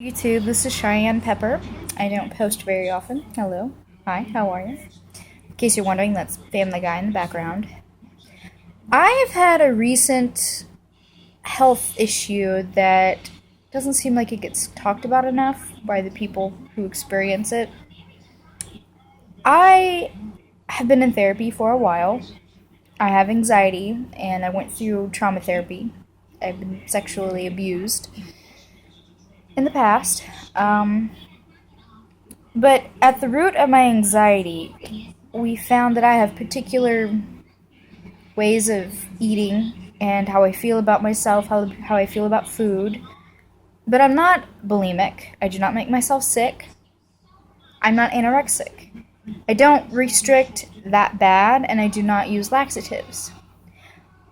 YouTube, this is Cheyenne Pepper. I don't post very often. Hello. Hi, how are you? In case you're wondering, that's Family Guy in the background. I have had a recent health issue that doesn't seem like it gets talked about enough by the people who experience it. I have been in therapy for a while. I have anxiety, and I went through trauma therapy. I've been sexually abused in the past. But at the root of my anxiety, we found that I have particular ways of eating and how I feel about myself, how I feel about food. But I'm not bulimic. I do not make myself sick. I'm not anorexic. I don't restrict that bad, and I do not use laxatives.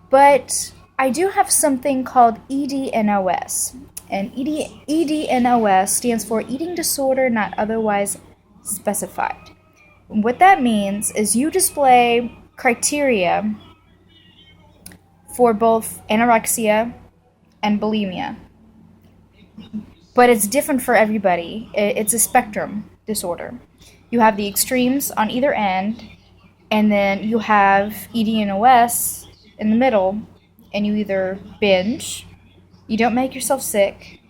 But I do have something called EDNOS. And EDNOS stands for Eating Disorder Not Otherwise Specified. What that means is you display criteria for both anorexia and bulimia. But it's different for everybody. It's a spectrum disorder. You have the extremes on either end, and then you have EDNOS in the middle, and you either binge, you don't make yourself sick,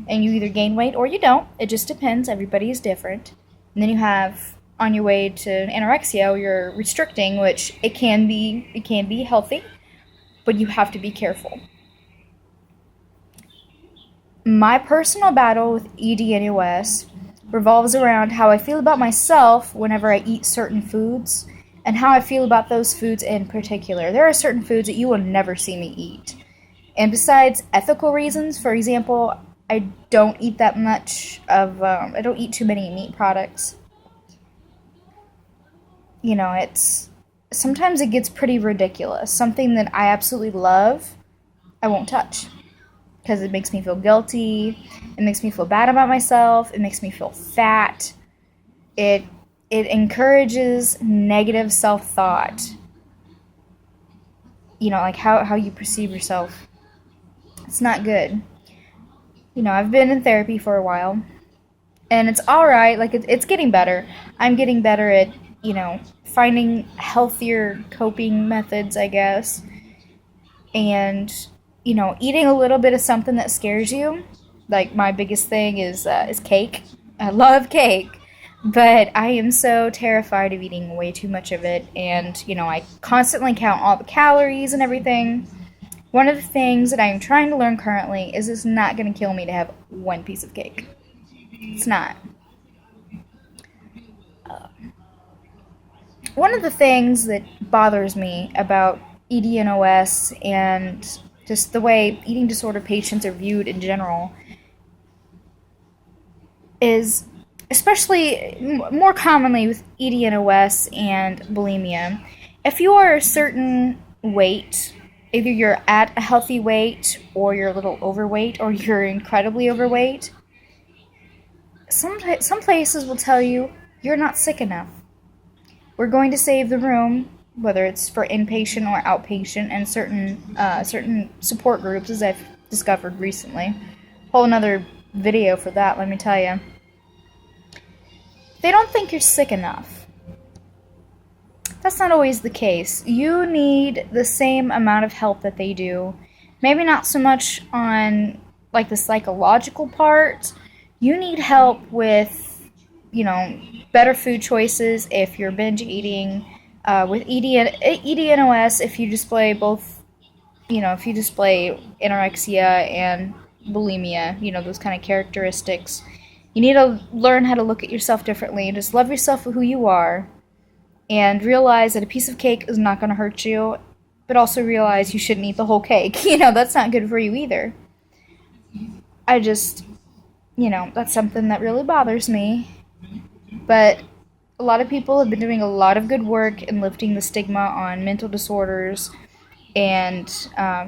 and you either gain weight or you don't. It just depends. Everybody is different. And then you have on your way to anorexia, you're restricting, which it can be healthy, but you have to be careful. My personal battle with EDNOS revolves around how I feel about myself whenever I eat certain foods, and how I feel about those foods in particular. There are certain foods that you will never see me eat. And besides ethical reasons, for example, I don't eat that much of, I don't eat too many meat products. You know, sometimes it gets pretty ridiculous. Something that I absolutely love, I won't touch. Because it makes me feel guilty, it makes me feel bad about myself, it makes me feel fat. It encourages negative self-thought. You know, like how you perceive yourself. It's not good. You know, I've been in therapy for a while, and it's alright, like it's getting better. I'm getting better at, finding healthier coping methods, I guess. And, eating a little bit of something that scares you. Like, my biggest thing is cake. I love cake. But I am so terrified of eating way too much of it, and, I constantly count all the calories and everything. One of the things that I'm trying to learn currently is it's not going to kill me to have one piece of cake. It's not. One of the things that bothers me about EDNOS and just the way eating disorder patients are viewed in general is, especially more commonly with EDNOS and bulimia, if you are a certain weight, either you're at a healthy weight, or you're a little overweight, or you're incredibly overweight, some places will tell you you're not sick enough. We're going to save the room, whether it's for inpatient or outpatient, and certain support groups, as I've discovered recently. Whole another video for that, let me tell you. They don't think you're sick enough. That's not always the case. You need the same amount of help that they do. Maybe not so much on, like, the psychological part. You need help with, better food choices if you're binge eating. With EDNOS, if you display both, if you display anorexia and bulimia, those kind of characteristics, you need to learn how to look at yourself differently and just love yourself for who you are. And realize that a piece of cake is not going to hurt you, but also realize you shouldn't eat the whole cake. That's not good for you either. I just, that's something that really bothers me. But a lot of people have been doing a lot of good work in lifting the stigma on mental disorders and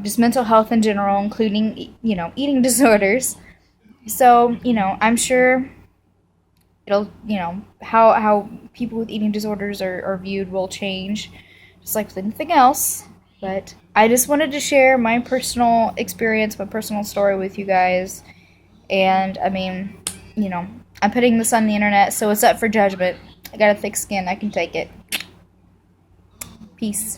just mental health in general, including, eating disorders. So, I'm sure it'll, how people with eating disorders are viewed will change, just like with anything else. But I just wanted to share my personal experience, my personal story with you guys. And, I mean, you know, I'm putting this on the internet, so it's up for judgment. I got a thick skin. I can take it. Peace.